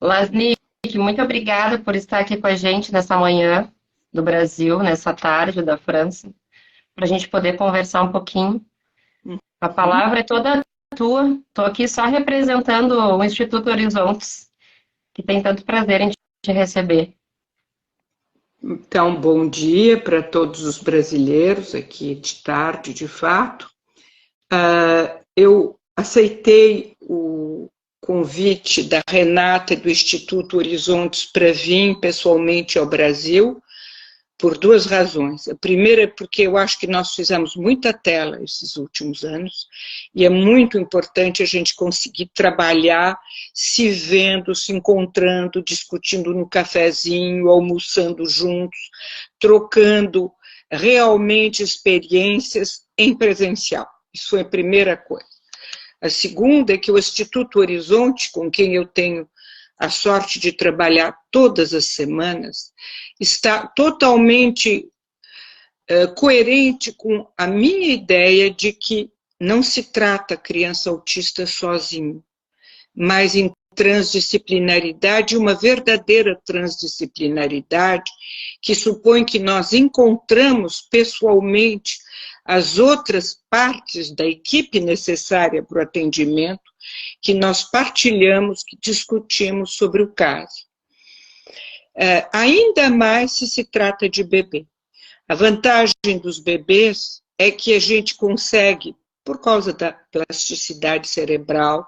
Lasnik, muito obrigada por estar aqui com a gente nessa manhã do Brasil, nessa tarde da França, para a gente poder conversar um pouquinho. A Uhum. palavra é toda tua. Estou aqui só representando o Instituto Horizontes, que tem tanto prazer em te receber. Então, bom dia para todos os brasileiros, aqui de tarde, de fato. Eu aceitei o convite da Renata e do Instituto Horizontes para vir pessoalmente ao Brasil, por duas razões. A primeira é porque eu acho que nós fizemos muita tela esses últimos anos e é muito importante a gente conseguir trabalhar se vendo, se encontrando, discutindo no cafezinho, almoçando juntos, trocando realmente experiências em presencial. Isso foi a primeira coisa. A segunda é que o Instituto Horizonte, com quem eu tenho a sorte de trabalhar todas as semanas, está totalmente coerente com a minha ideia de que não se trata a criança autista sozinho, mas em transdisciplinaridade, uma verdadeira transdisciplinaridade que supõe que nós encontramos pessoalmente as outras partes da equipe necessária para o atendimento, que nós partilhamos, que discutimos sobre o caso. Ainda mais se trata de bebê. A vantagem dos bebês é que a gente consegue, por causa da plasticidade cerebral,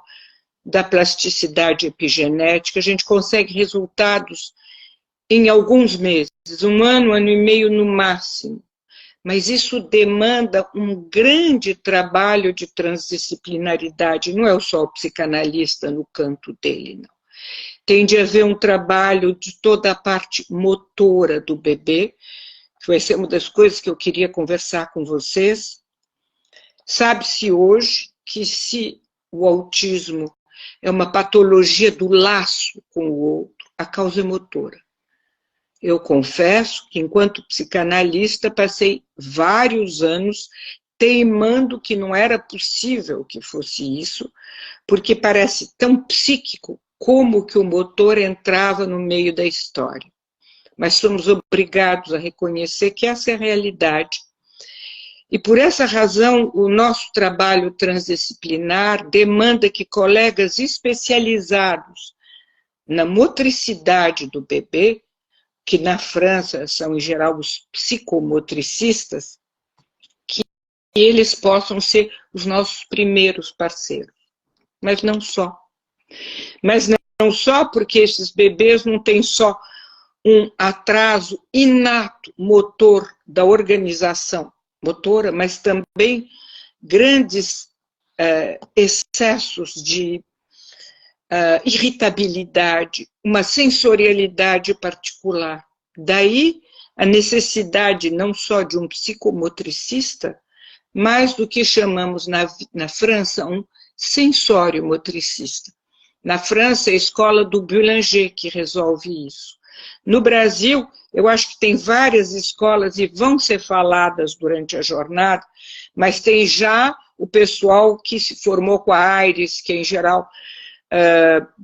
da plasticidade epigenética, a gente consegue resultados em alguns meses, um ano e meio no máximo. Mas isso demanda um grande trabalho de transdisciplinaridade, não é só o psicanalista no canto dele, não. Tem de haver um trabalho de toda a parte motora do bebê, que vai ser uma das coisas que eu queria conversar com vocês. Sabe-se hoje que se o autismo é uma patologia do laço com o outro, a causa é motora. Eu confesso que, enquanto psicanalista, passei vários anos teimando que não era possível que fosse isso, porque parece tão psíquico como que o motor entrava no meio da história. Mas somos obrigados a reconhecer que essa é a realidade. E por essa razão, o nosso trabalho transdisciplinar demanda que colegas especializados na motricidade do bebê, que na França são em geral os psicomotricistas, que eles possam ser os nossos primeiros parceiros. Mas não só. Mas não só porque esses bebês não têm só um atraso inato motor da organização motora, mas também grandes excessos de irritabilidade, uma sensorialidade particular. Daí a necessidade não só de um psicomotricista, mas do que chamamos na França um sensório motricista. Na França, é a escola do Boulanger que resolve isso. No Brasil, eu acho que tem várias escolas e vão ser faladas durante a jornada, mas tem já o pessoal que se formou com a AIRES, que é, em geral,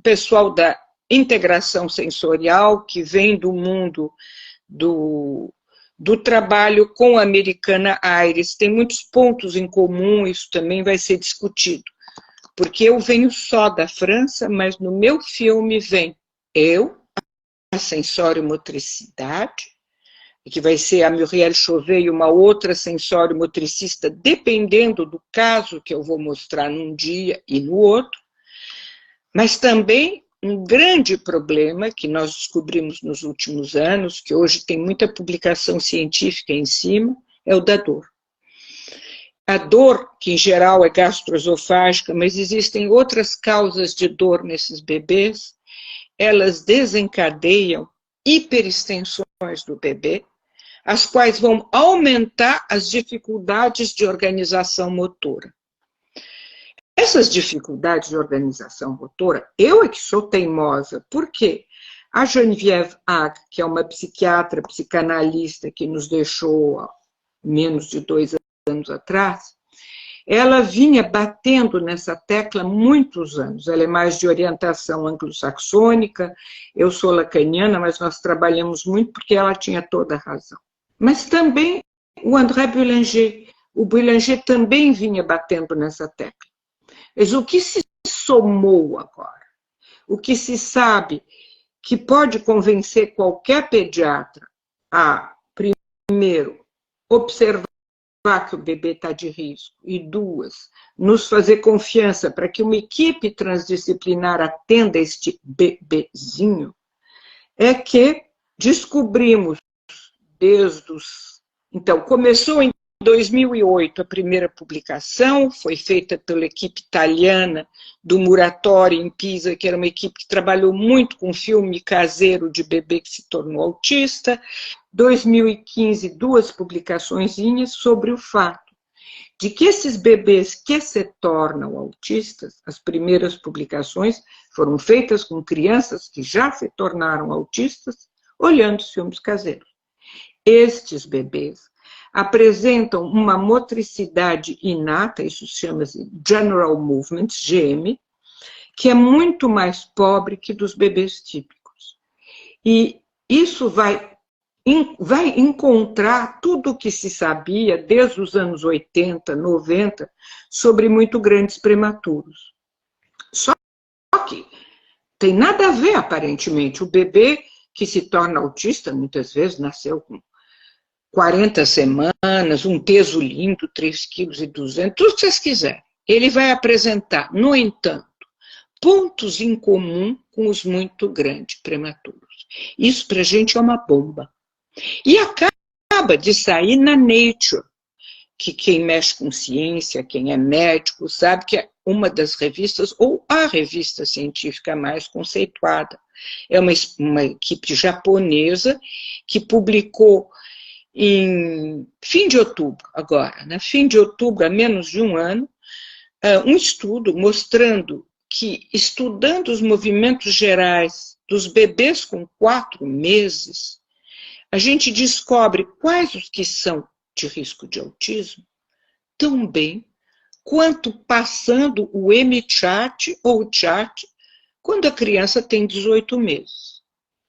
pessoal da integração sensorial, que vem do mundo do trabalho com a americana AIRES. Tem muitos pontos em comum, isso também vai ser discutido. Porque eu venho só da França, mas no meu filme vem eu, a sensório-motricidade, que vai ser a Muriel Chauvet e uma outra sensório-motricista, dependendo do caso que eu vou mostrar num dia e no outro, mas também um grande problema que nós descobrimos nos últimos anos, que hoje tem muita publicação científica em cima, é o da dor. A dor, que em geral é gastroesofágica, mas existem outras causas de dor nesses bebês, elas desencadeiam hiperextensões do bebê, as quais vão aumentar as dificuldades de organização motora. Essas dificuldades de organização motora, eu é que sou teimosa. Por quê? A Geneviève Hack, que é uma psiquiatra, psicanalista que nos deixou há menos de 2 anos atrás, ela vinha batendo nessa tecla há muitos anos. Ela é mais de orientação anglo-saxônica, eu sou lacaniana, mas nós trabalhamos muito porque ela tinha toda a razão. Mas também o André Boulanger, o Boulanger também vinha batendo nessa tecla. Mas o que se somou agora? O que se sabe que pode convencer qualquer pediatra a, primeiro, observar que o bebê está de risco, e duas, nos fazer confiança para que uma equipe transdisciplinar atenda este bebezinho, é que descobrimos desde os... Então, começou em 2008 a primeira publicação, foi feita pela equipe italiana do Muratori em Pisa, que era uma equipe que trabalhou muito com filme caseiro de bebê que se tornou autista. 2015, duas publicaçõezinhas sobre o fato de que esses bebês que se tornam autistas, as primeiras publicações foram feitas com crianças que já se tornaram autistas, olhando os filmes caseiros. Estes bebês apresentam uma motricidade inata, isso chama-se General Movement, GM, que é muito mais pobre que dos bebês típicos. E isso vai encontrar tudo o que se sabia desde os anos 80, 90, sobre muito grandes prematuros. Só que tem nada a ver, aparentemente. O bebê que se torna autista, muitas vezes, nasceu com 40 semanas, um peso lindo, 3,2 kg, tudo que vocês quiserem. Ele vai apresentar, no entanto, pontos em comum com os muito grandes prematuros. Isso para a gente é uma bomba. E acaba de sair na Nature, que quem mexe com ciência, quem é médico, sabe que é uma das revistas, ou a revista científica mais conceituada. É uma equipe japonesa que publicou em fim de outubro, agora, né? Fim de outubro, há menos de um ano, um estudo mostrando que, estudando os movimentos gerais dos bebês com 4 meses, a gente descobre quais os que são de risco de autismo, tão bem quanto passando o M-Chart ou o chart quando a criança tem 18 meses.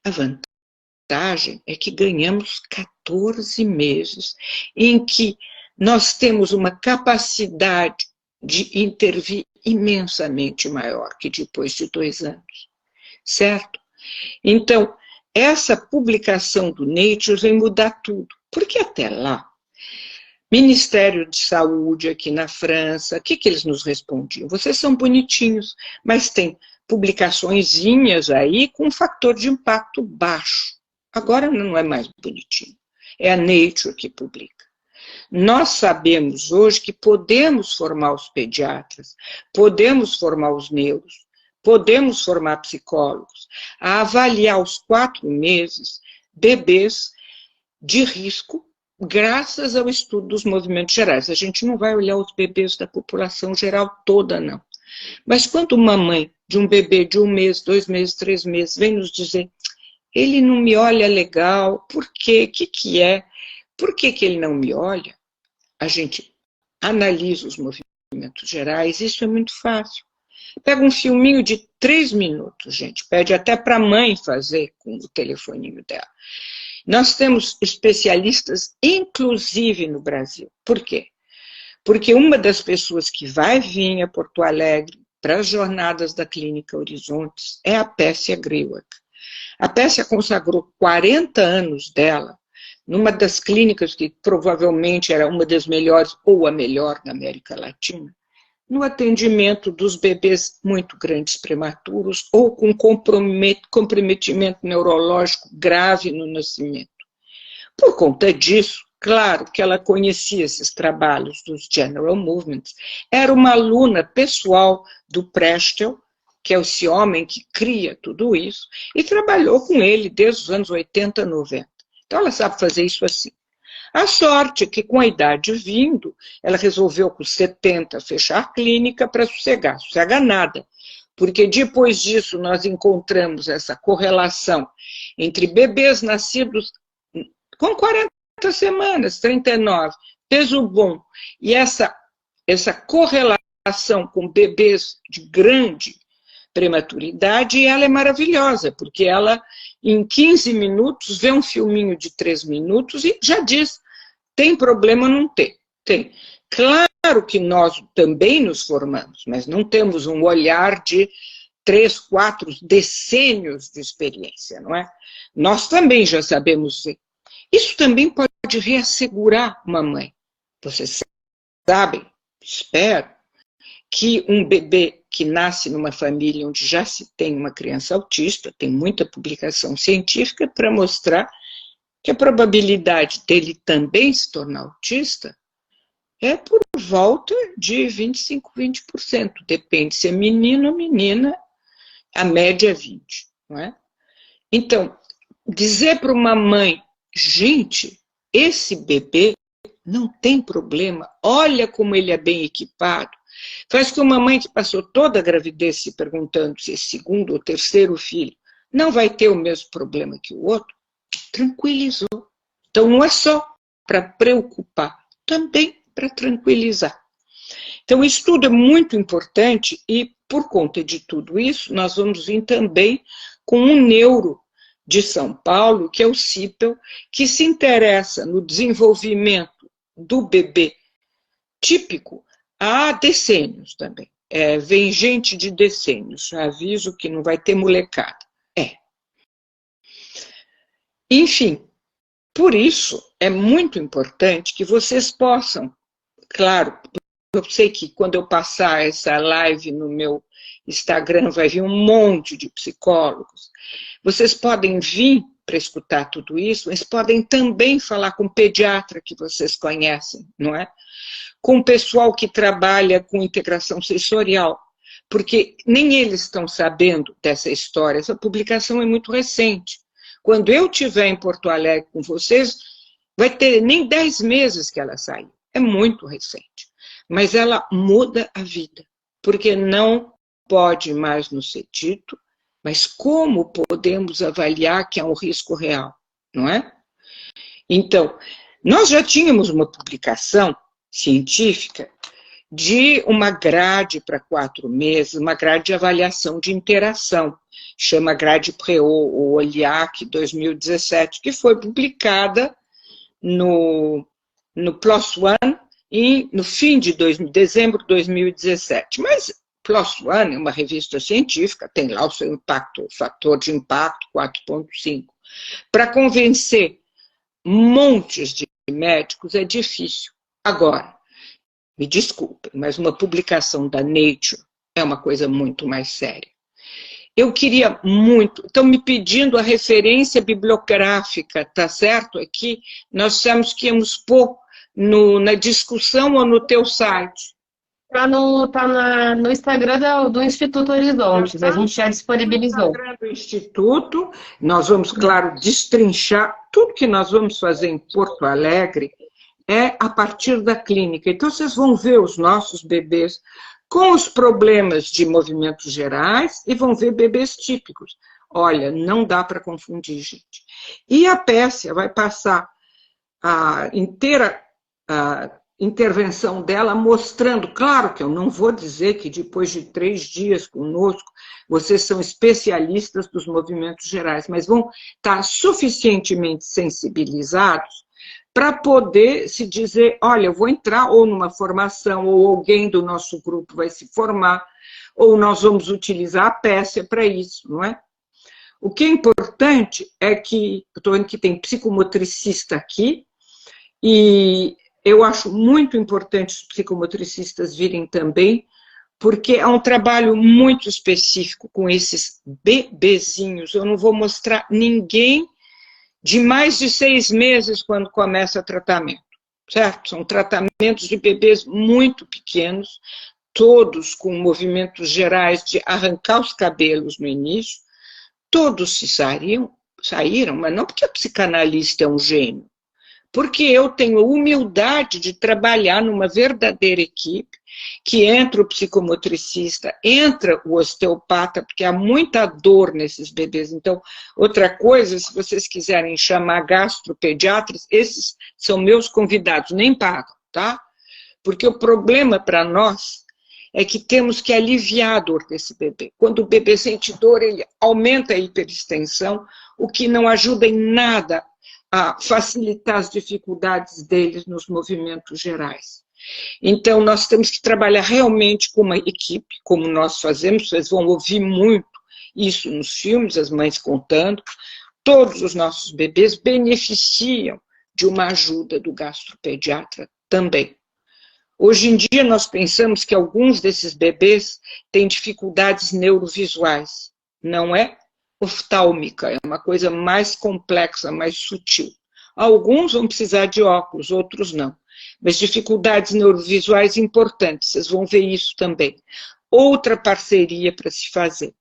A vantagem é que ganhamos 14 meses em que nós temos uma capacidade de intervir imensamente maior que depois de 2 anos, certo? Então, essa publicação do Nature vem mudar tudo, porque até lá, Ministério de Saúde aqui na França, o que eles nos respondiam? Vocês são bonitinhos, mas tem publicaçõezinhas aí com um fator de impacto baixo. Agora não é mais bonitinho, é a Nature que publica. Nós sabemos hoje que podemos formar os pediatras, podemos formar os neuros, podemos formar psicólogos, a avaliar aos 4 meses bebês de risco, graças ao estudo dos movimentos gerais. A gente não vai olhar os bebês da população geral toda, não. Mas quando uma mãe de um bebê de 1 mês, 2 meses, 3 meses, vem nos dizer, ele não me olha legal, por quê? O que é? Por que ele não me olha? A gente analisa os movimentos gerais, isso é muito fácil. Pega um filminho de 3 minutos, gente, pede até para a mãe fazer com o telefoninho dela. Nós temos especialistas, inclusive no Brasil. Por quê? Porque uma das pessoas que vai vir a Porto Alegre para as jornadas da Clínica Horizontes é a Pessia Grewak. A Pessia consagrou 40 anos dela numa das clínicas que provavelmente era uma das melhores ou a melhor da América Latina, no atendimento dos bebês muito grandes prematuros ou com comprometimento neurológico grave no nascimento. Por conta disso, claro que ela conhecia esses trabalhos dos General Movements, era uma aluna pessoal do Prestel, que é esse homem que cria tudo isso, e trabalhou com ele desde os anos 80, 90. Então ela sabe fazer isso assim. A sorte é que, com a idade vindo, ela resolveu, com 70, fechar a clínica para sossegar. Sossega nada, porque depois disso nós encontramos essa correlação entre bebês nascidos com 40 semanas, 39, peso bom, e essa essa correlação com bebês de grande prematuridade, e ela é maravilhosa, porque ela, em 15 minutos, vê um filminho de 3 minutos e já diz, tem problema ou não tem? Tem. Claro que nós também nos formamos, mas não temos um olhar de 3, 4 decênios de experiência, não é? Nós também já sabemos ver. Isso também pode reassegurar uma mãe. Vocês sabem, espero, que um bebê que nasce numa família onde já se tem uma criança autista, tem muita publicação científica para mostrar que a probabilidade dele também se tornar autista é por volta de 25%, 20%. Depende se é menino ou menina, a média é 20%. Não é? Então, dizer para uma mãe, gente, esse bebê não tem problema, olha como ele é bem equipado. Faz que uma mãe que passou toda a gravidez se perguntando se é segundo ou terceiro filho não vai ter o mesmo problema que o outro, tranquilizou. Então, não é só para preocupar, também para tranquilizar. Então, isso tudo é muito importante e, por conta de tudo isso, nós vamos vir também com um neuro de São Paulo, que é o CIPEL, que se interessa no desenvolvimento do bebê típico há decênios também. Vem gente de decênios, aviso que não vai ter molecada. Enfim, por isso é muito importante que vocês possam, claro, eu sei que quando eu passar essa live no meu Instagram vai vir um monte de psicólogos, vocês podem vir para escutar tudo isso, mas podem também falar com o pediatra que vocês conhecem, não é? Com o pessoal que trabalha com integração sensorial, porque nem eles estão sabendo dessa história, essa publicação é muito recente. Quando eu estiver em Porto Alegre com vocês, vai ter nem 10 meses que ela saiu, é muito recente. Mas ela muda a vida, porque não pode mais nos ser dito, mas como podemos avaliar que é um risco real, não é? Então, nós já tínhamos uma publicação científica de uma grade para 4 meses, uma grade de avaliação de interação, chama grade PREO, ou OLIAC 2017, que foi publicada no PLOS ONE no fim de dezembro de 2017. Mas PLOS ONE é uma revista científica, tem lá o seu impacto, o fator de impacto 4,5. Para convencer montes de médicos é difícil. Agora, me desculpem, mas uma publicação da Nature é uma coisa muito mais séria. Eu queria muito, estão me pedindo a referência bibliográfica, tá certo? Aqui nós dissemos que íamos pôr na discussão ou no teu site. Tá no Instagram do Instituto Horizontes, a gente já disponibilizou. No Instagram do Instituto, nós vamos, claro, destrinchar tudo que nós vamos fazer em Porto Alegre é a partir da clínica. Então, vocês vão ver os nossos bebês com os problemas de movimentos gerais e vão ver bebês típicos. Olha, não dá para confundir, gente. E a Pérsia vai passar a inteira intervenção dela mostrando, claro que eu não vou dizer que depois de 3 dias conosco, vocês são especialistas dos movimentos gerais, mas vão estar suficientemente sensibilizados para poder se dizer, olha, eu vou entrar ou numa formação, ou alguém do nosso grupo vai se formar, ou nós vamos utilizar a Pérsia para isso, não é? O que é importante é que, eu estou vendo que tem psicomotricista aqui, e eu acho muito importante os psicomotricistas virem também, porque é um trabalho muito específico com esses bebezinhos. Eu não vou mostrar ninguém de mais de 6 meses quando começa o tratamento, certo? São tratamentos de bebês muito pequenos, todos com movimentos gerais de arrancar os cabelos no início, todos saíram, mas não porque a psicanalista é um gênio, porque eu tenho humildade de trabalhar numa verdadeira equipe, que entra o psicomotricista, entra o osteopata, porque há muita dor nesses bebês. Então, outra coisa, se vocês quiserem chamar gastropediatras, esses são meus convidados, nem pagam, tá? Porque o problema para nós é que temos que aliviar a dor desse bebê. Quando o bebê sente dor, ele aumenta a hiperextensão, o que não ajuda em nada a facilitar as dificuldades deles nos movimentos gerais. Então, nós temos que trabalhar realmente com uma equipe, como nós fazemos, vocês vão ouvir muito isso nos filmes, as mães contando. Todos os nossos bebês beneficiam de uma ajuda do gastropediatra também. Hoje em dia, nós pensamos que alguns desses bebês têm dificuldades neurovisuais. Não é oftálmica, é uma coisa mais complexa, mais sutil. Alguns vão precisar de óculos, outros não. Mas dificuldades neurovisuais importantes, vocês vão ver isso também. Outra parceria para se fazer.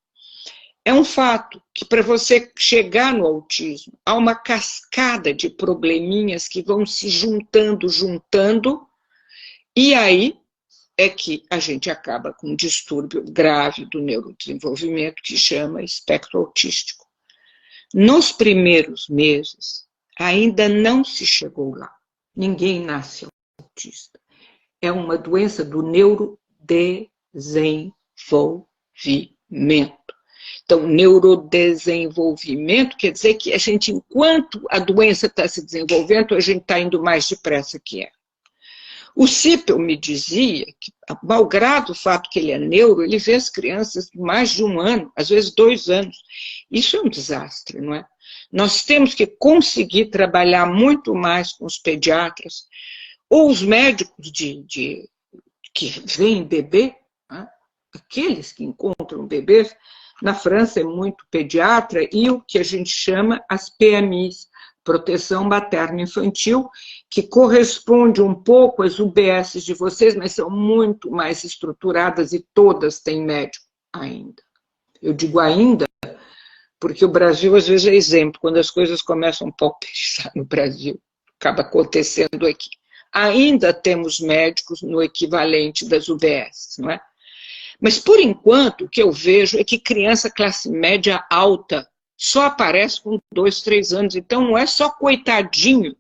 É um fato que para você chegar no autismo, há uma cascada de probleminhas que vão se juntando, e aí é que a gente acaba com um distúrbio grave do neurodesenvolvimento que chama espectro autístico. Nos primeiros meses, ainda não se chegou lá. Ninguém nasce autista. É uma doença do neurodesenvolvimento. Então, neurodesenvolvimento quer dizer que a gente, enquanto a doença está se desenvolvendo, a gente está indo mais depressa que é. O Sipel me dizia que, malgrado o fato que ele é neuro, ele vê as crianças de mais de 1 ano, às vezes 2 anos. Isso é um desastre, não é? Nós temos que conseguir trabalhar muito mais com os pediatras, ou os médicos que veem bebê, né? Aqueles que encontram bebês. Na França é muito pediatra, e o que a gente chama as PMIs, proteção materno-infantil, que corresponde um pouco às UBS de vocês, mas são muito mais estruturadas e todas têm médico ainda. Eu digo ainda, porque o Brasil às vezes é exemplo, quando as coisas começam a pauperizar no Brasil, acaba acontecendo aqui. Ainda temos médicos no equivalente das UBS, não é? Mas, por enquanto, o que eu vejo é que criança classe média alta só aparece com 2, 3 anos. Então, não é só coitadinho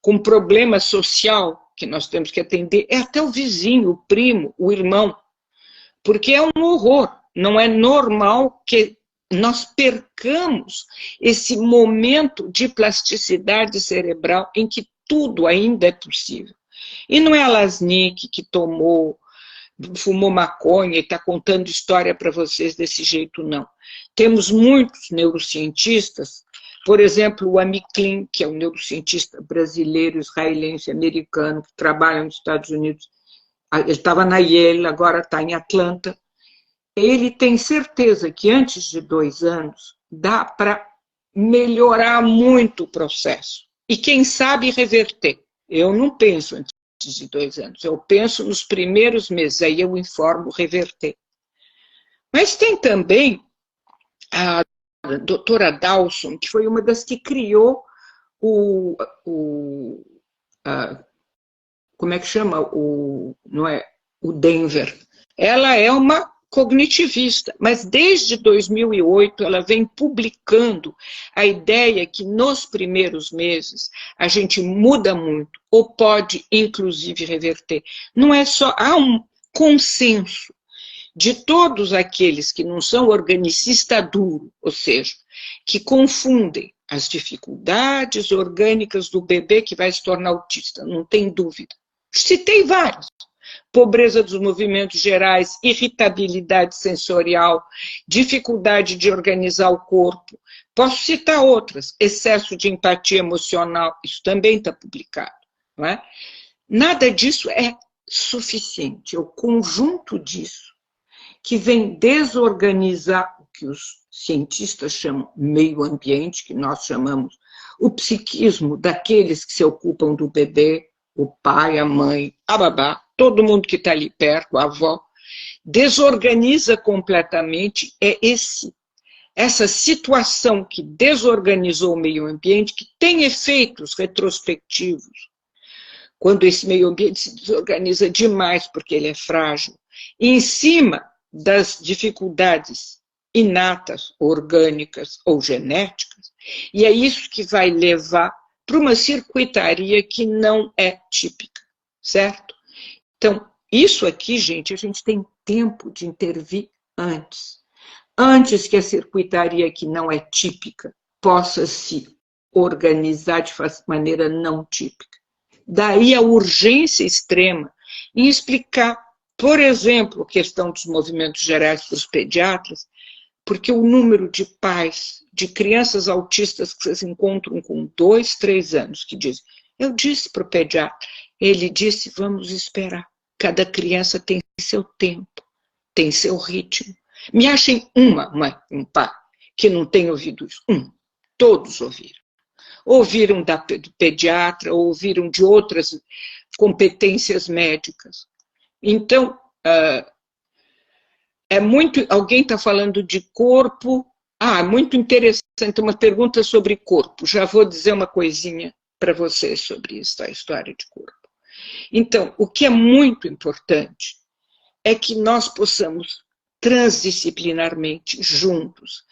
com problema social que nós temos que atender, é até o vizinho, o primo, o irmão. Porque é um horror. Não é normal que nós percamos esse momento de plasticidade cerebral em que tudo ainda é possível. E não é a Lasnik que fumou maconha e está contando história para vocês desse jeito, não. Temos muitos neurocientistas, por exemplo, o Ami Klein, que é um neurocientista brasileiro, israelense, americano, que trabalha nos Estados Unidos. Ele estava na Yale, agora está em Atlanta. Ele tem certeza que antes de 2 anos dá para melhorar muito o processo. E quem sabe reverter. Eu não penso antes de 2 anos, eu penso nos primeiros meses, aí eu informo reverter. Mas tem também a doutora Dawson, que foi uma das que criou como é que chama? Não é o Denver. Ela é uma cognitivista, mas desde 2008 ela vem publicando a ideia que nos primeiros meses a gente muda muito, ou pode inclusive reverter. Não é só, há um consenso de todos aqueles que não são organicista duro, ou seja, que confundem as dificuldades orgânicas do bebê que vai se tornar autista, não tem dúvida. Citei vários. Pobreza dos movimentos gerais, irritabilidade sensorial, dificuldade de organizar o corpo. Posso citar outras, excesso de empatia emocional, isso também está publicado. Não é? Nada disso é suficiente, é o conjunto disso que vem desorganizar o que os cientistas chamam meio ambiente, que nós chamamos o psiquismo daqueles que se ocupam do bebê, o pai, a mãe, a babá, todo mundo que está ali perto, a avó, desorganiza completamente, é essa situação que desorganizou o meio ambiente, que tem efeitos retrospectivos. Quando esse meio ambiente se desorganiza demais, porque ele é frágil, e em cima das dificuldades inatas, orgânicas ou genéticas, e é isso que vai levar para uma circuitaria que não é típica, certo? Então, isso aqui, gente, a gente tem tempo de intervir antes. Antes que a circuitaria, que não é típica, possa se organizar de maneira não típica. Daí a urgência extrema em explicar, por exemplo, a questão dos movimentos gerais para os pediatras, porque o número de pais de crianças autistas que vocês encontram com 2, 3 anos, que dizem, eu disse para o pediatra, ele disse, vamos esperar. Cada criança tem seu tempo, tem seu ritmo. Me achem uma mãe, um pai, que não tem ouvido isso. Todos ouviram. Ouviram do pediatra, ouviram de outras competências médicas. Então, alguém está falando de corpo. Muito interessante, uma pergunta sobre corpo. Já vou dizer uma coisinha para vocês sobre isso, a história de corpo. Então, o que é muito importante é que nós possamos transdisciplinarmente, juntos,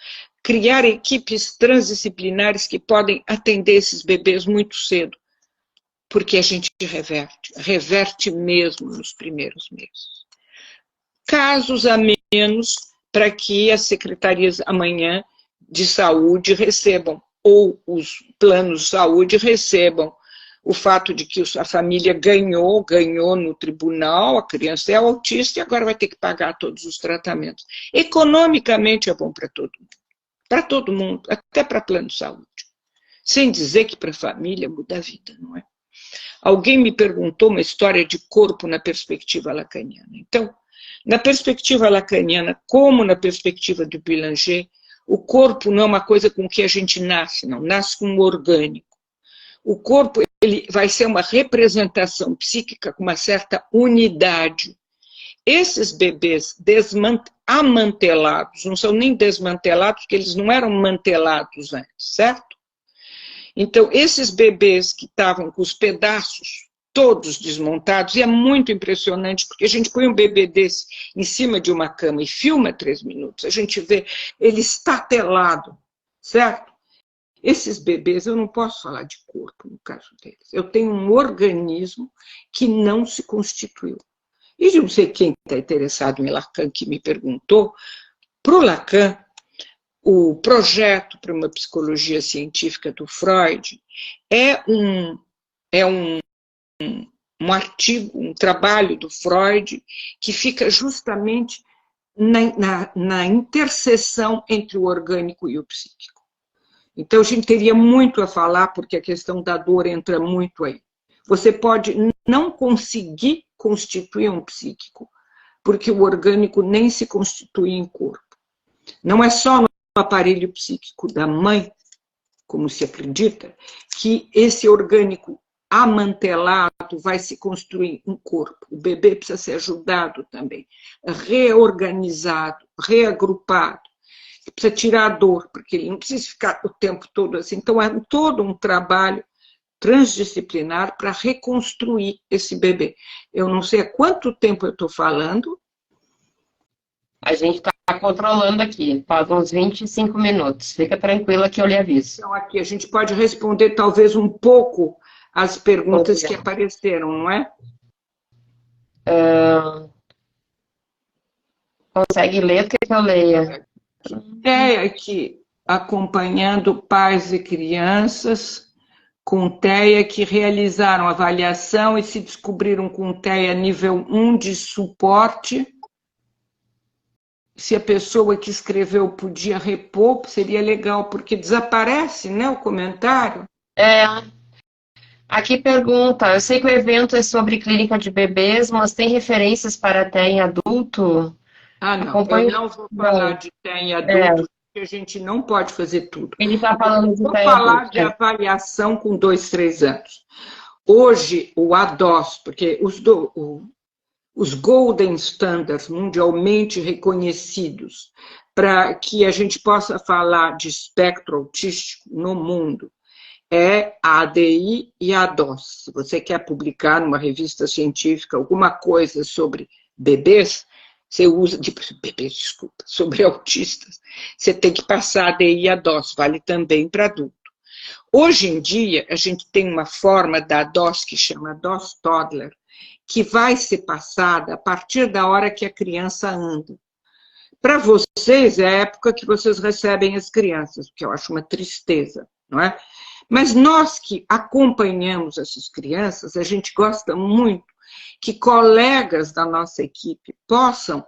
criar equipes transdisciplinares que podem atender esses bebês muito cedo, porque a gente reverte mesmo nos primeiros meses. Casos a menos para que as secretarias amanhã de saúde recebam, ou os planos de saúde recebam o fato de que a família ganhou no tribunal, a criança é autista e agora vai ter que pagar todos os tratamentos. Economicamente é bom para todo mundo, até para plano de saúde. Sem dizer que para a família muda a vida, não é? Alguém me perguntou uma história de corpo na perspectiva lacaniana. Então, na perspectiva lacaniana, como na perspectiva do Boulanger, o corpo não é uma coisa com que a gente nasce, não, nasce com um orgânico. O corpo ele vai ser uma representação psíquica com uma certa unidade. Esses bebês amantelados, não são nem desmantelados, porque eles não eram mantelados antes, certo? Então, esses bebês que estavam com os pedaços todos desmontados, e é muito impressionante, porque a gente põe um bebê desse em cima de uma cama e filma 3 minutos, a gente vê ele estatelado, certo? Esses bebês, eu não posso falar de corpo no caso deles. Eu tenho um organismo que não se constituiu. E não sei quem está interessado em Lacan, que me perguntou, para o Lacan, o projeto para uma psicologia científica do Freud é um artigo, um trabalho do Freud que fica justamente na interseção entre o orgânico e o psíquico. Então, a gente teria muito a falar, porque a questão da dor entra muito aí. Você pode não conseguir constituir um psíquico, porque o orgânico nem se constitui em corpo. Não é só no aparelho psíquico da mãe, como se acredita, que esse orgânico amantelado vai se construir um corpo. O bebê precisa ser ajudado também, reorganizado, reagrupado. Precisa tirar a dor, porque ele não precisa ficar o tempo todo assim. Então, é todo um trabalho transdisciplinar para reconstruir esse bebê. Eu não sei há quanto tempo eu estou falando. A gente está controlando aqui, faz uns 25 minutos. Fica tranquila que eu lhe aviso. Então, aqui a gente pode responder talvez um pouco as perguntas que apareceram, não é? Consegue ler o que eu leia? TEA aqui, acompanhando pais e crianças com TEA que realizaram avaliação e se descobriram com TEA nível 1 de suporte. Se a pessoa que escreveu podia repor, seria legal, porque desaparece, né, o comentário. Aqui pergunta, eu sei que o evento é sobre clínica de bebês, mas tem referências para TEA em adulto? Não, eu não vou falar de TEA em adulto, porque a gente não pode fazer tudo. Ele está falando de TEA. Vou falar de avaliação com 2, 3 anos. Hoje, o ADOS, porque os Golden Standards mundialmente reconhecidos para que a gente possa falar de espectro autístico no mundo é a ADI e a ADOS. Se você quer publicar numa revista científica alguma coisa sobre bebês, você usa, sobre autistas, você tem que passar a ADI e a ADOS, vale também para adulto. Hoje em dia, a gente tem uma forma da ADOS que chama ADOS Toddler, que vai ser passada a partir da hora que a criança anda. Para vocês, é a época que vocês recebem as crianças, que eu acho uma tristeza, não é? Mas nós que acompanhamos essas crianças, a gente gosta muito que colegas da nossa equipe possam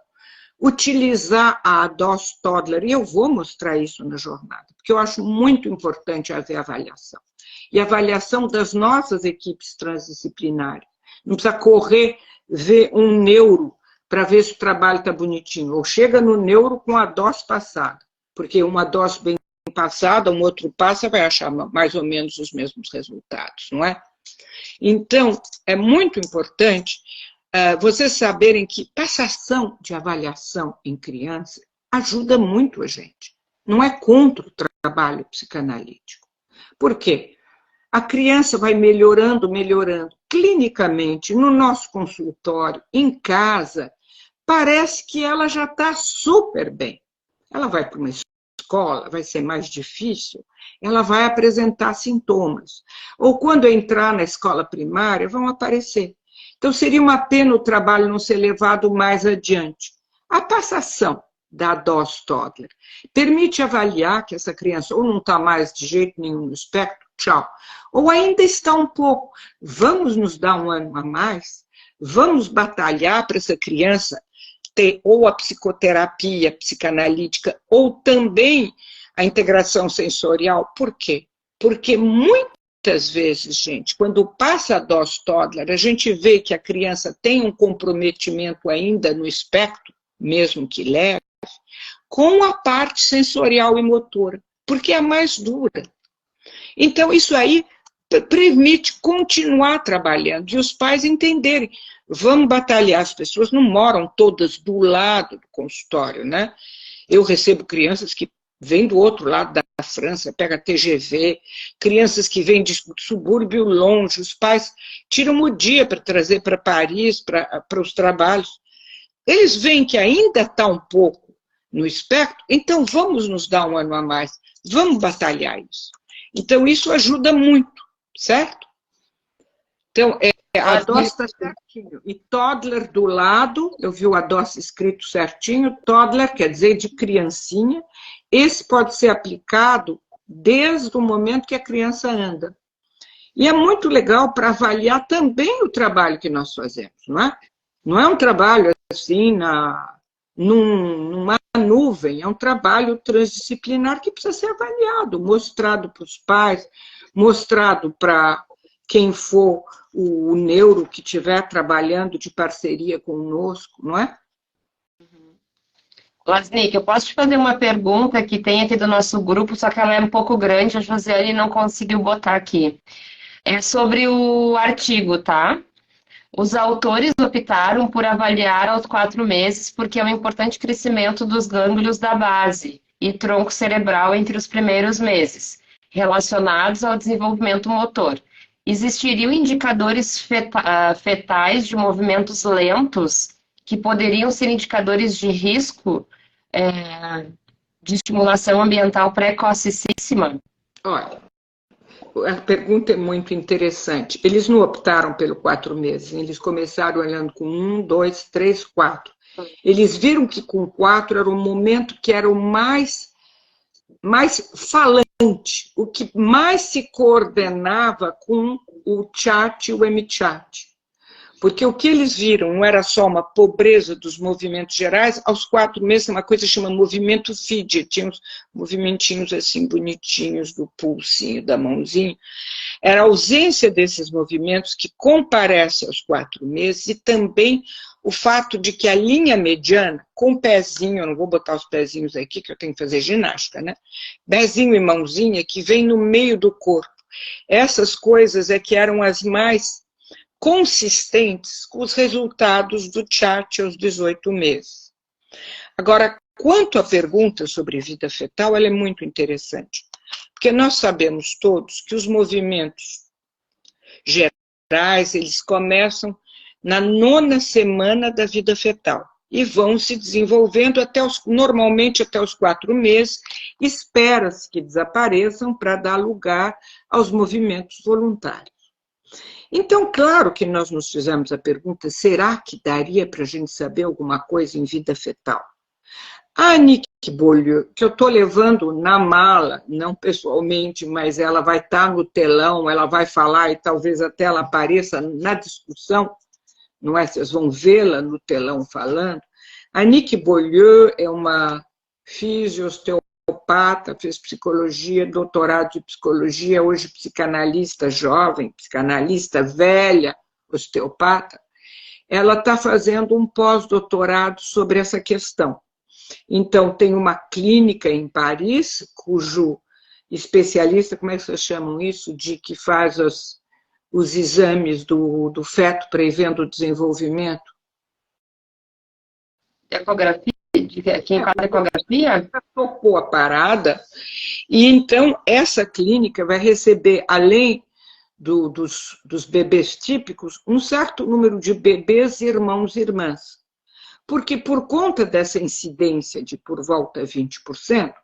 utilizar a DOS Toddler, e eu vou mostrar isso na jornada, porque eu acho muito importante haver avaliação. E avaliação das nossas equipes transdisciplinares. Não precisa correr, ver um neuro para ver se o trabalho está bonitinho. Ou chega no neuro com a dose passada, porque uma dose bem passada, um outro passa, vai achar mais ou menos os mesmos resultados, não é? Então, é muito importante vocês saberem que passação de avaliação em criança ajuda muito a gente. Não é contra o trabalho psicanalítico. Por quê? A criança vai melhorando, melhorando. Clinicamente, no nosso consultório, em casa, parece que ela já está super bem. Ela vai para uma escola, vai ser mais difícil, ela vai apresentar sintomas. Ou quando entrar na escola primária, vão aparecer. Então, seria uma pena o trabalho não ser levado mais adiante. A passação da DOS Toddler permite avaliar que essa criança ou não está mais de jeito nenhum no espectro, tchau, ou ainda está um pouco. Vamos nos dar um ano a mais? Vamos batalhar para essa criança ter ou a psicoterapia psicanalítica ou também a integração sensorial? Por quê? Porque muitas vezes, gente, quando passa a DOS Toddler, a gente vê que a criança tem um comprometimento ainda no espectro, mesmo que leve, com a parte sensorial e motora, porque é a mais dura. Então, isso aí permite continuar trabalhando e os pais entenderem. Vamos batalhar, as pessoas não moram todas do lado do consultório, né? Eu recebo crianças que vêm do outro lado da França, pega TGV, crianças que vêm de subúrbio longe, os pais tiram o dia para trazer para Paris, para os trabalhos. Eles veem que ainda está um pouco no espectro, então vamos nos dar um ano a mais, vamos batalhar isso. Então, isso ajuda muito, certo? Então, a DOS está certinho. E Toddler do lado, eu vi a DOS escrito certinho, Toddler quer dizer de criancinha. Esse pode ser aplicado desde o momento que a criança anda. E é muito legal para avaliar também o trabalho que nós fazemos, não é? Não é um trabalho assim, numa nuvem, é um trabalho transdisciplinar que precisa ser avaliado, mostrado para os pais, mostrado para quem for o neuro que estiver trabalhando de parceria conosco, não é? Lasnik, eu posso te fazer uma pergunta que tem aqui do nosso grupo, só que ela é um pouco grande, a Josiane não conseguiu botar aqui. É sobre o artigo, tá? Os autores optaram por avaliar aos 4 meses porque é um importante crescimento dos gânglios da base e tronco cerebral entre os primeiros meses, relacionados ao desenvolvimento motor. Existiriam indicadores fetais de movimentos lentos que poderiam ser indicadores de risco de estimulação ambiental precocíssima? Olha, a pergunta é muito interessante. Eles não optaram pelo 4 meses, eles começaram olhando com 1, 2, 3, 4. Eles viram que com 4 era o momento que era o mais falante, o que mais se coordenava com o chat e o MChat. Porque o que eles viram não era só uma pobreza dos movimentos gerais, aos 4 meses uma coisa que chama movimento fidget, tinha uns movimentinhos assim bonitinhos do pulsinho, da mãozinha. Era a ausência desses movimentos que comparece aos 4 meses e também o fato de que a linha mediana, com pezinho, eu não vou botar os pezinhos aqui que eu tenho que fazer ginástica, né? Pezinho e mãozinha que vem no meio do corpo. Essas coisas é que eram as mais consistentes com os resultados do chat aos 18 meses. Agora, quanto à pergunta sobre vida fetal, ela é muito interessante, porque nós sabemos todos que os movimentos gerais, eles começam na 9ª semana da vida fetal e vão se desenvolvendo normalmente até os 4 meses, espera-se que desapareçam para dar lugar aos movimentos voluntários. Então, claro que nós nos fizemos a pergunta, será que daria para a gente saber alguma coisa em vida fetal? A Annick Beaulieu, que eu estou levando na mala, não pessoalmente, mas ela vai estar no telão, ela vai falar e talvez até ela apareça na discussão, não é? Vocês vão vê-la no telão falando. A Annick Beaulieu é uma fisiosteopata, fez psicologia, doutorado de psicologia, hoje psicanalista jovem, psicanalista velha, osteopata. Ela está fazendo um pós-doutorado sobre essa questão. Então, tem uma clínica em Paris, cujo especialista, como é que vocês chamam isso, de que faz os exames do feto prevendo o desenvolvimento? Ecografia? Quem faz ecografia? Tocou a parada, e então essa clínica vai receber, além dos bebês típicos, um certo número de bebês, irmãos e irmãs. Porque por conta dessa incidência de por volta de 20%,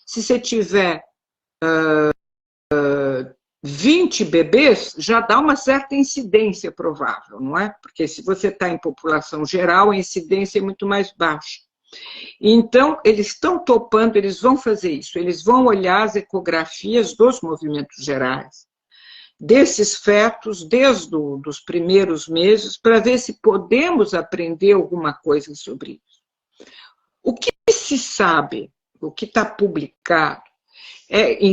se você tiver 20 bebês, já dá uma certa incidência provável, não é? Porque se você está em população geral, a incidência é muito mais baixa. Então, eles estão topando, eles vão fazer isso, eles vão olhar as ecografias dos movimentos gerais, desses fetos, desde os primeiros meses, para ver se podemos aprender alguma coisa sobre isso. O que se sabe, o que está publicado,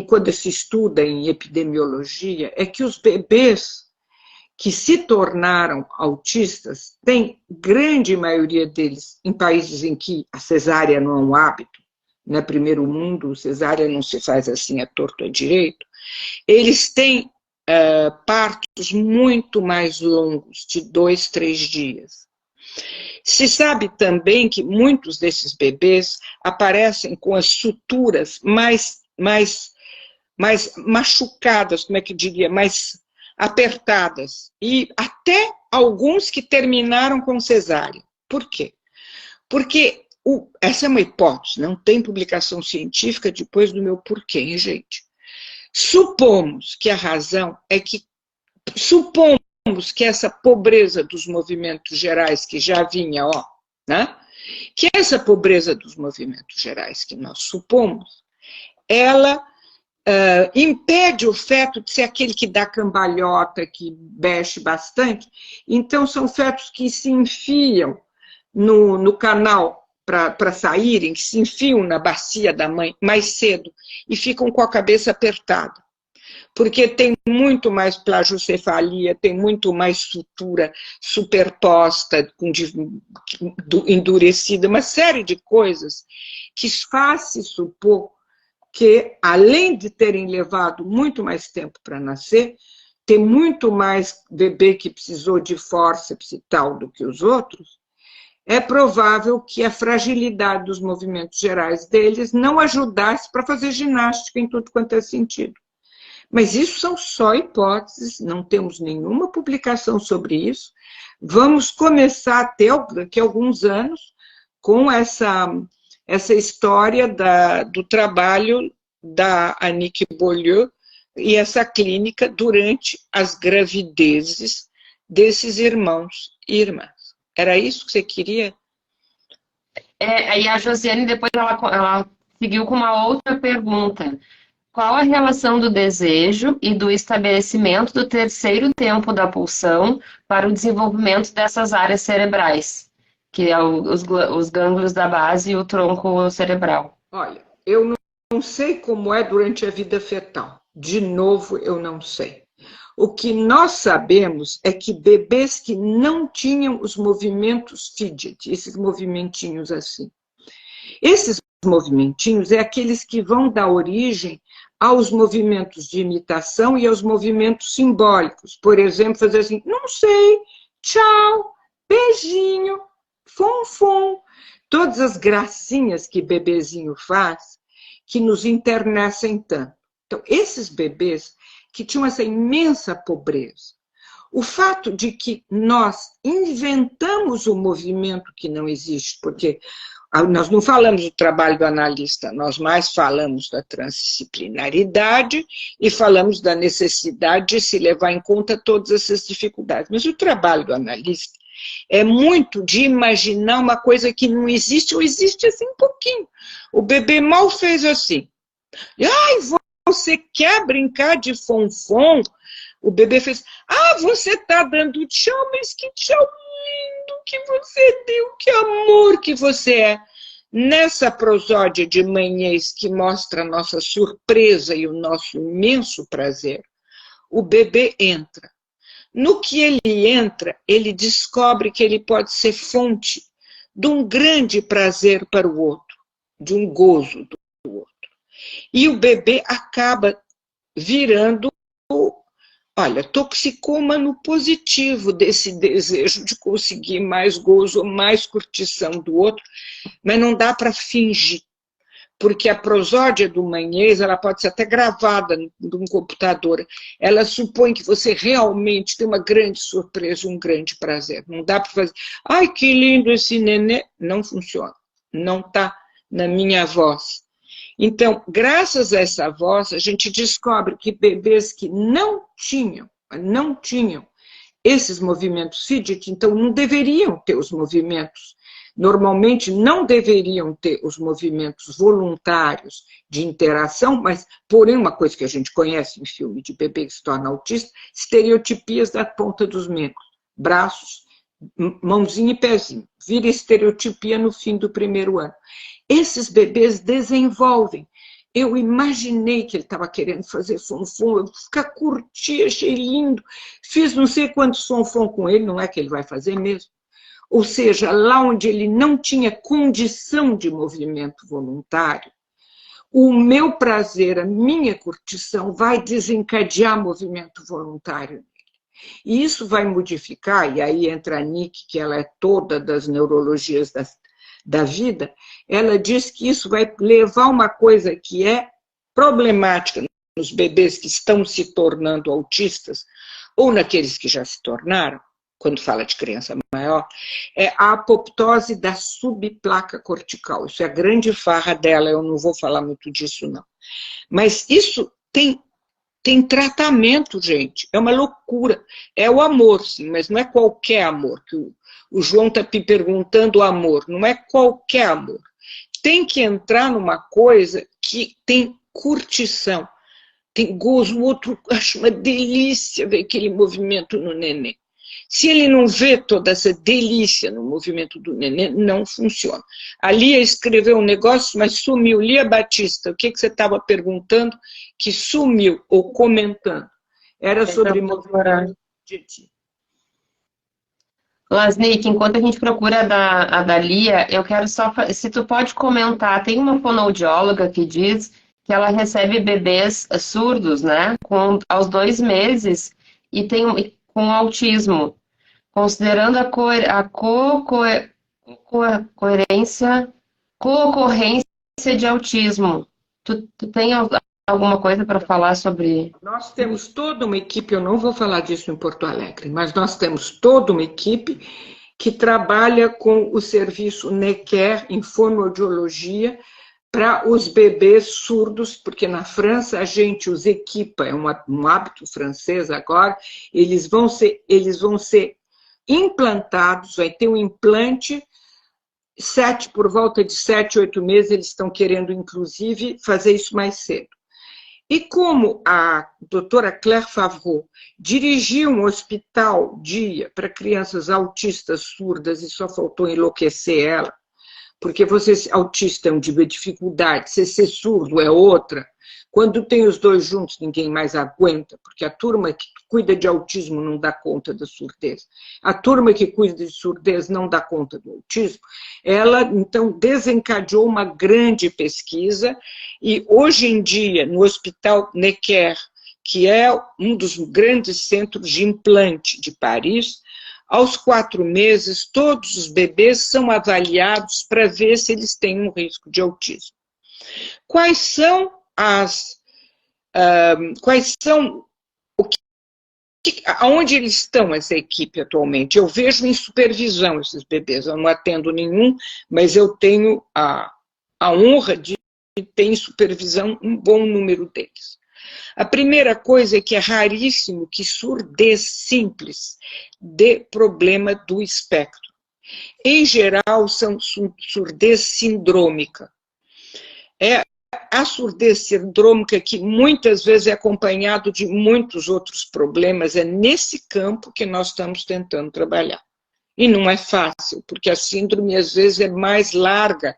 quando se estuda em epidemiologia, é que os bebês que se tornaram autistas têm, grande maioria deles, em países em que a cesárea não é um hábito, no primeiro mundo, cesárea não se faz assim, a torto a direito, eles têm partos muito mais longos, de 2, 3 dias. Se sabe também que muitos desses bebês aparecem com as suturas mais machucadas, como é que eu diria, mais apertadas, e até alguns que terminaram com cesárea. Por quê? Porque essa é uma hipótese, não tem publicação científica depois do meu porquê, hein, gente? Supomos que a razão é que, supomos que essa pobreza dos movimentos gerais que já vinha, né? Que essa pobreza dos movimentos gerais que nós supomos, ela impede o feto de ser aquele que dá cambalhota, que mexe bastante. Então, são fetos que se enfiam no canal para saírem, que se enfiam na bacia da mãe mais cedo e ficam com a cabeça apertada. Porque tem muito mais plagiocefalia, tem muito mais sutura superposta, endurecida, uma série de coisas que faz-se supor que, além de terem levado muito mais tempo para nascer, tem muito mais bebê que precisou de fórceps e tal do que os outros, é provável que a fragilidade dos movimentos gerais deles não ajudasse para fazer ginástica em tudo quanto é sentido. Mas isso são só hipóteses, não temos nenhuma publicação sobre isso. Vamos começar até daqui a alguns anos com essa história do trabalho da Annick Beaulieu e essa clínica durante as gravidezes desses irmãos e irmãs. Era isso que você queria? E a Josiane depois ela seguiu com uma outra pergunta. Qual a relação do desejo e do estabelecimento do terceiro tempo da pulsão para o desenvolvimento dessas áreas cerebrais, que é os gânglios da base e o tronco cerebral? Olha, eu não sei como é durante a vida fetal. De novo, eu não sei. O que nós sabemos é que bebês que não tinham os movimentos fidget, esses movimentinhos assim, esses movimentinhos é aqueles que vão dar origem aos movimentos de imitação e aos movimentos simbólicos. Por exemplo, fazer assim, não sei, tchau, beijinho, fum, fum. Todas as gracinhas que bebezinho faz, que nos internecem tanto. Então, esses bebês que tinham essa imensa pobreza, O fato de que nós inventamos um movimento que não existe, porque nós não falamos do trabalho do analista, nós mais falamos da transdisciplinaridade e falamos da necessidade de se levar em conta todas essas dificuldades. Mas o trabalho do analista é muito de imaginar uma coisa que não existe, ou existe assim um pouquinho. O bebê mal fez assim. Ai, você quer brincar de fonfon? O bebê fez, você está dando tchau, mas que tchau lindo que você deu, que amor que você é. Nessa prosódia de manhãs que mostra a nossa surpresa e o nosso imenso prazer, o bebê entra. No que ele entra, ele descobre que ele pode ser fonte de um grande prazer para o outro, de um gozo do outro. E o bebê acaba virando, olha, toxicômano positivo desse desejo de conseguir mais gozo, mais curtição do outro, mas não dá para fingir, porque a prosódia do Magnês, ela pode ser até gravada num computador, ela supõe que você realmente tem uma grande surpresa, um grande prazer, não dá para fazer, ai, que lindo esse nenê, não funciona, não está na minha voz. Então, graças a essa voz, a gente descobre que bebês que não tinham esses movimentos fidget, então não deveriam ter os movimentos, normalmente não deveriam ter os movimentos voluntários de interação, mas, porém, uma coisa que a gente conhece em filme de bebê que se torna autista, estereotipias da ponta dos membros, braços, mãozinha e pezinho, vira estereotipia no fim do primeiro ano. Esses bebês desenvolvem. Eu imaginei que ele estava querendo fazer fonfon, eu curti, achei lindo, fiz não sei quantos fonfon com ele, não é que ele vai fazer mesmo. Ou seja, lá onde ele não tinha condição de movimento voluntário, o meu prazer, a minha curtição vai desencadear movimento voluntário. E isso vai modificar, e aí entra a Nick, que ela é toda das neurologias da vida, ela diz que isso vai levar uma coisa que é problemática nos bebês que estão se tornando autistas, ou naqueles que já se tornaram, quando fala de criança maior, é a apoptose da subplaca cortical. Isso é a grande farra dela, eu não vou falar muito disso, não. Mas isso tem tratamento, gente, é uma loucura. É o amor, sim, mas não é qualquer amor, que o João está me perguntando o amor, não é qualquer amor. Tem que entrar numa coisa que tem curtição, tem gozo, o outro acha uma delícia ver aquele movimento no neném. Se ele não vê toda essa delícia no movimento do neném, não funciona. A Lia escreveu um negócio, mas sumiu. Lia Batista, o que você estava perguntando que sumiu, ou comentando? Era sobre movimento objetivo. Lasnik, enquanto a gente procura a da Lia, eu quero só, se tu pode comentar, tem uma fonoaudióloga que diz que ela recebe bebês surdos, né, aos 2 meses, e com autismo. Considerando a co-ocorrência de autismo, tu tem alguma coisa para falar sobre? Nós temos toda uma equipe, eu não vou falar disso em Porto Alegre, mas nós temos toda uma equipe que trabalha com o serviço NECARE em fonoaudiologia para os bebês surdos, porque na França a gente os equipa, é um hábito francês agora, eles vão ser implantados, vai ter um implante, por volta de 7, 8 meses, eles estão querendo, inclusive, fazer isso mais cedo. E como a doutora Claire Favreau dirigiu um hospital dia para crianças autistas surdas e só faltou enlouquecer ela, porque você autista é uma dificuldade, você ser surdo é outra. Quando tem os dois juntos, ninguém mais aguenta, porque a turma que cuida de autismo não dá conta da surdez. A turma que cuida de surdez não dá conta do autismo. Ela, então, desencadeou uma grande pesquisa e, hoje em dia, no Hospital Necker, que é um dos grandes centros de implante de Paris, aos 4 meses, todos os bebês são avaliados para ver se eles têm um risco de autismo. Quais são Aonde eles estão, essa equipe, atualmente? Eu vejo em supervisão esses bebês, eu não atendo nenhum, mas eu tenho a honra de ter em supervisão um bom número deles. A primeira coisa é que é raríssimo que surdez simples dê problema do espectro. Em geral, são surdez sindrômica. É a surdez sindrômica, que muitas vezes é acompanhado de muitos outros problemas, é nesse campo que nós estamos tentando trabalhar. E não é fácil, porque a síndrome às vezes é mais larga.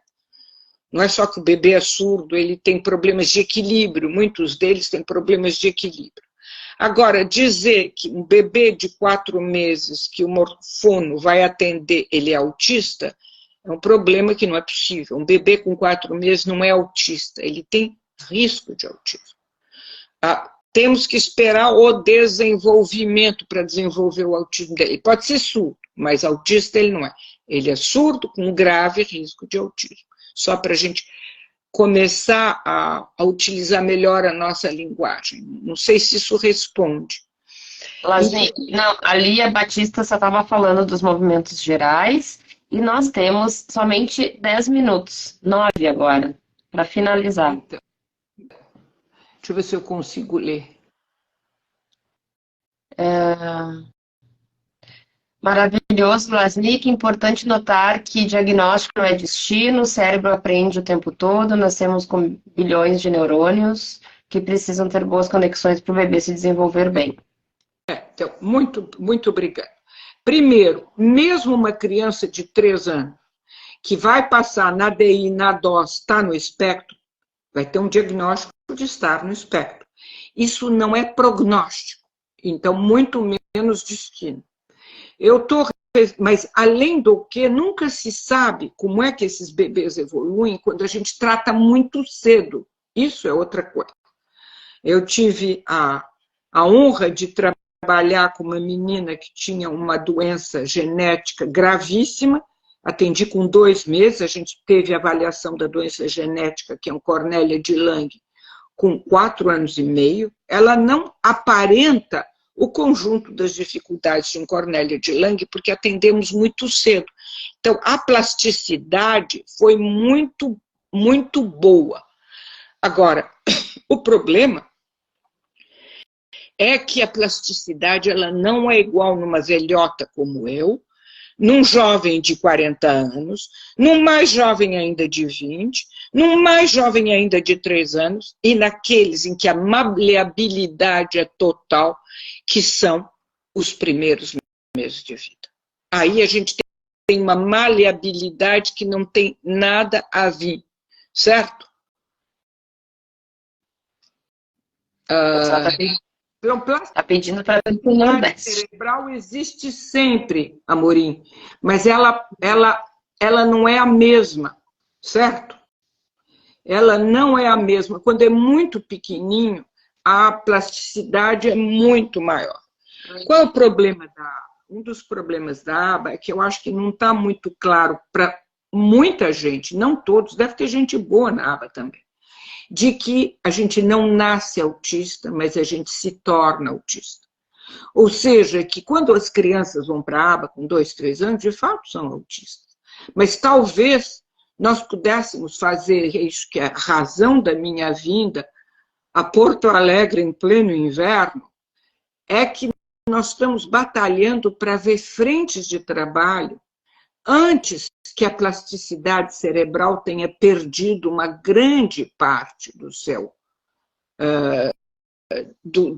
Não é só que o bebê é surdo, ele tem problemas de equilíbrio, muitos deles têm problemas de equilíbrio. Agora, dizer que um bebê de 4 meses que o fono vai atender, ele é autista, é um problema que não é possível. Um bebê com 4 meses não é autista, ele tem risco de autismo. Temos que esperar o desenvolvimento para desenvolver o autismo dele. Ele pode ser surdo, mas autista ele não é. Ele é surdo com um grave risco de autismo. Só para a gente começar a utilizar melhor a nossa linguagem. Não sei se isso responde. Lasni, não, a Lia Batista só estava falando dos movimentos gerais e nós temos somente 10 minutos, 9 agora, para finalizar. Então, deixa eu ver se eu consigo ler. Maravilhoso, Lasnik. Importante notar que diagnóstico não é destino, o cérebro aprende o tempo todo, nascemos com bilhões de neurônios que precisam ter boas conexões para o bebê se desenvolver bem. Então, muito obrigada. Primeiro, mesmo uma criança de 3 anos que vai passar na DI, na DOS, está no espectro, vai ter um diagnóstico de estar no espectro. Isso não é prognóstico, então muito menos destino. Mas, além do que, nunca se sabe como é que esses bebês evoluem quando a gente trata muito cedo. Isso é outra coisa. Eu tive a honra de trabalhar com uma menina que tinha uma doença genética gravíssima, atendi com 2 meses, a gente teve a avaliação da doença genética, que é um Cornélia de Lange, com 4 anos e meio. Ela não aparenta o conjunto das dificuldades de um Cornélia de Lange, porque atendemos muito cedo. Então, a plasticidade foi muito, muito boa. Agora, o problema é que a plasticidade ela não é igual numa velhota como eu, num jovem de 40 anos, num mais jovem ainda de 20, num mais jovem ainda de 3 anos, e naqueles em que a maleabilidade é total, que são os primeiros meses de vida. Aí a gente tem uma maleabilidade que não tem nada a ver, certo? Está pedindo para ver se o Nordeste. Cerebral existe sempre, Amorim, mas ela não é a mesma, certo? Ela não é a mesma. Quando é muito pequenininho, a plasticidade é muito maior. Qual é o problema da aba? Um dos problemas da aba é que eu acho que não está muito claro para muita gente, não todos, deve ter gente boa na aba também, de que a gente não nasce autista, mas a gente se torna autista. Ou seja, que quando as crianças vão para a aba com 2, 3 anos, de fato são autistas. Mas talvez nós pudéssemos fazer isso, que é a razão da minha vinda a Porto Alegre em pleno inverno, é que nós estamos batalhando para ver frentes de trabalho antes que a plasticidade cerebral tenha perdido uma grande parte do seu,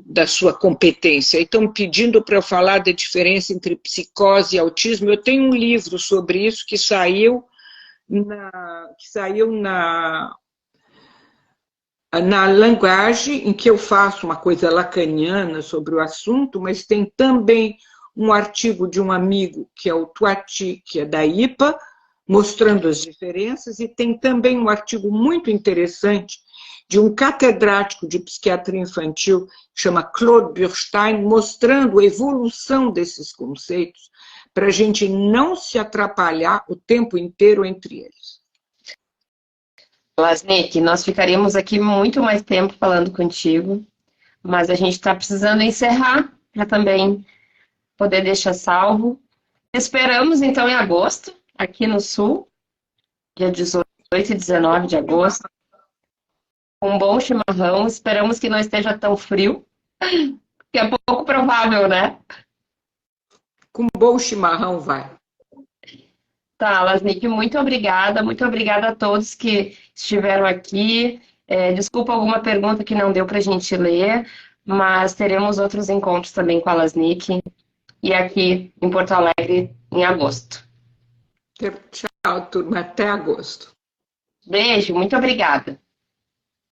da sua competência. E estão pedindo para eu falar da diferença entre psicose e autismo. Eu tenho um livro sobre isso que saiu na linguagem, em que eu faço uma coisa lacaniana sobre o assunto, mas tem também um artigo de um amigo, que é o Tuati, que é da IPA, mostrando as diferenças, e tem também um artigo muito interessante de um catedrático de psiquiatria infantil, que chama Claude Burstein, mostrando a evolução desses conceitos, para a gente não se atrapalhar o tempo inteiro entre eles. Lasnik, nós ficaríamos aqui muito mais tempo falando contigo, mas a gente está precisando encerrar. para também poder deixar salvo. Esperamos, então, em agosto, aqui no Sul, dia 18 e 19 de agosto, um bom chimarrão. Esperamos que não esteja tão frio, que é pouco provável, né? Com bom chimarrão vai. Tá, Lasnik, muito obrigada a todos que estiveram aqui. Desculpa alguma pergunta que não deu para a gente ler, mas teremos outros encontros também com a Lasnik e aqui em Porto Alegre em agosto. Tchau, turma. Até agosto. Beijo, muito obrigada.